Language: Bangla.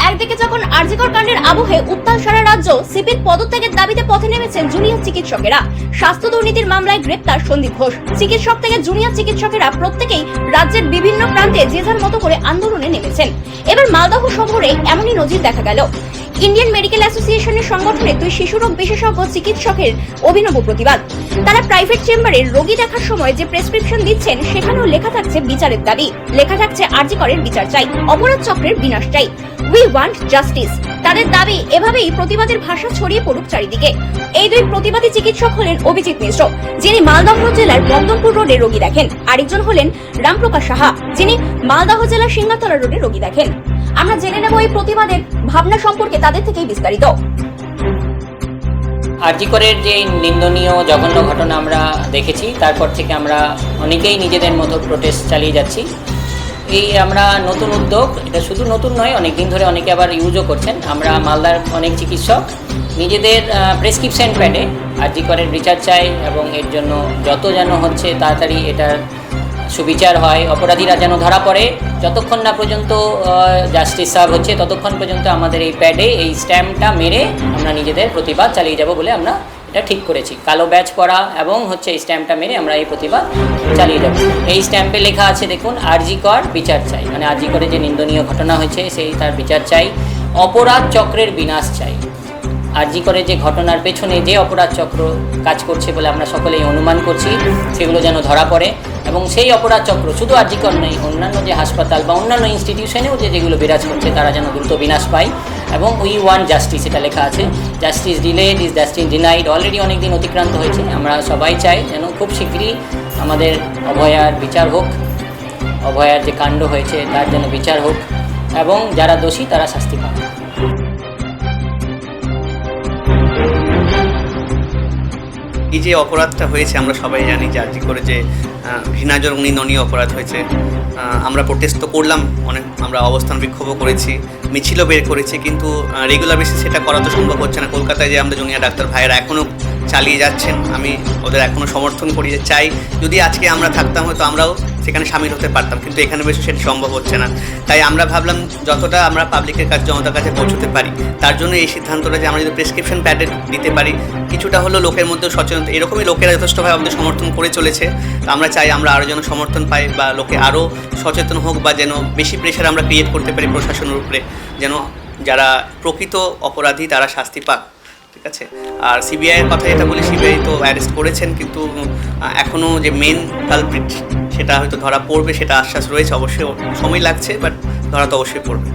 একদিকে যখন আরজিকর কাণ্ডের আবহে উত্তাল সারা রাজ্য, সিপির পদত্যাগের দাবিতে পথে নেমেছেন জুনিয়র চিকিৎসকেরা। স্বাস্থ্য দুর্নীতির মামলায় গ্রেপ্তার সন্দীপ ঘোষ। চিকিৎসক থেকে জুনিয়র চিকিৎসকেরা প্রত্যেকেই রাজ্যের বিভিন্ন প্রান্তে যে যার মতো করে আন্দোলনে নেমেছেন। এবার মালদহ শহরে এমনই নজির দেখা গেল। ইন্ডিয়ান মেডিকেল অ্যাসোসিয়েশনের সংগঠনে দুই শিশুরোগ বিশেষজ্ঞ চিকিৎসকের অভিনব প্রতিবাদ। তারা প্রাইভেট চেম্বারে রোগী দেখার সময় যে প্রেসক্রিপশন দিচ্ছেন সেখানেও লেখা থাকছে বিচারের দাবি, লেখা থাকছে আরজিকরের বিচার চাই, অপরাধ চক্রের বিনাশ চাই, উই ওয়ান্ট জাস্টিস। তাদের দাবি এভাবেই প্রতিবাদের ভাষা ছড়িয়ে পড়ুক চারিদিকে। এই দুই প্রতিবাদী চিকিৎসক হলেন অভিজিৎ মিশ্র, যিনি মালদহ জেলার বগদমপুর রোডে রোগী দেখেন, আরেকজন হলেন রামপ্রকাশ সাহা, যিনি মালদহ জেলার সিংহাতলা রোডে রোগী দেখেন। আমরা জেনে নেব এই প্রতিবাদের ভাবনা সম্পর্কে তাদের থেকেই বিস্তারিত। আরজিকরের যে নিন্দনীয় জঘন্য ঘটনা আমরা দেখেছি, তারপর থেকে আমরা অনেকেই নিজেদের মতো প্রোটেস্ট চালিয়ে যাচ্ছি। এই আমরা নতুন উদ্যোগ, এটা শুধু নতুন নয়, অনেক দিন ধরে অনেকে আবার ইউজও করছেন। আমরা মালদার অনেক চিকিৎসক নিজেদের প্রেসক্রিপশন প্যাডে আরজিকরের বিচার চাই এবং এর জন্য যত যেন হচ্ছে তাড়াতাড়ি এটার সুবিচার হয়, অপরাধীরা যেন ধরা পড়ে, যতক্ষণ না পর্যন্ত জাস্টিস সার্ভ হচ্ছে ততক্ষণ পর্যন্ত আমাদের এই প্যাডে এই স্ট্যাম্পটা মেরে আমরা নিজেদের প্রতিবাদ চালিয়ে যাব বলে আমরা এটা ঠিক করেছি। কালো ব্যাজ পরা এবং হচ্ছে এই স্ট্যাম্পটা মেরে আমরা এই প্রতিবাদ চালিয়ে যাব। এই স্ট্যাম্পে লেখা আছে দেখুন, আরজিকর বিচার চাই, মানে আরজিকরে যে নিন্দনীয় ঘটনা হয়েছে সেই তার বিচার চাই, অপরাধ চক্রের বিনাশ চাই। আরজিকরে যে ঘটনার পেছনে যে অপরাধ চক্র কাজ করছে বলে আমরা সকলেই অনুমান করছি, সেগুলো যেন ধরা পড়ে এবং সেই অপরাধ চক্র শুধু আরজিকর নেই, অন্যান্য যে হাসপাতাল বা অন্যান্য ইনস্টিটিউশনেও যেগুলো বিরাজ করছে তারা যেন দ্রুত বিনাশ পায়। এবং উই ওয়ান্ট জাস্টিস, এটা লেখা আছে, justice delayed is justice denied. Already অনেক দিন অতিক্রান্ত হয়েছে, আমরা সবাই চাই যেন খুব শীঘ্রই আমাদের অভয়ার বিচার হোক, অভয়ার যে কাণ্ড হয়েছে তার যেন বিচার হোক এবং যারা দোষী তারা শাস্তি পান। এই যে অপরাধটা হয়েছে আমরা সবাই জানি যে আরজিকরে যে ঘৃণাজনক নিন্দনীয় অপরাধ হয়েছে, আমরা প্রোটেস্ট তো করলাম, অনেক আমরা অবস্থান বিক্ষোভও করেছি, মিছিলও বের করেছি, কিন্তু রেগুলার বেসিস সেটা করা তো সম্ভব হচ্ছে না। কলকাতায় যে আমরা জুনিয়র ডাক্তার ভাইয়েরা এখনও চালিয়ে যাচ্ছেন, আমি ওদের এখনও সমর্থন করি যে চাই যদি আজকে আমরা থাকতাম হয়তো আমরাও সেখানে সামিল হতে পারতাম, কিন্তু এখানে বেশি সেটা সম্ভব হচ্ছে না। তাই আমরা ভাবলাম যতটা আমরা পাবলিকের কাছে জনতার কাছে পৌঁছতে পারি তার জন্য এই সিদ্ধান্তটা যে আমরা যদি প্রেসক্রিপশন প্যাডে দিতে পারি, কিছুটা হলো লোকের মধ্যে সচেতনতা, এরকমই লোকেরা যথেষ্টভাবে আমাদের সমর্থন করে চলেছে। আমরা চাই আমরা আরও যেন সমর্থন পাই বা লোকে আরও সচেতন হোক বা যেন বেশি প্রেশার আমরা ক্রিয়েট করতে পারি প্রশাসনের উপরে, যেন যারা প্রকৃত অপরাধী তারা শাস্তি পাক। ঠিক আছে। আর সিবিআইয়ের কথা যেটা বলি, সিবিআই তো অ্যারেস্ট করেছেন, কিন্তু এখনও যে মেন কালপ্রিট সেটা হয়তো ধরা পড়বে সেটা আশ্বাস রয়েছে। অবশ্যই সময় লাগছে, বাট ধরা তো অবশ্যই পড়বে।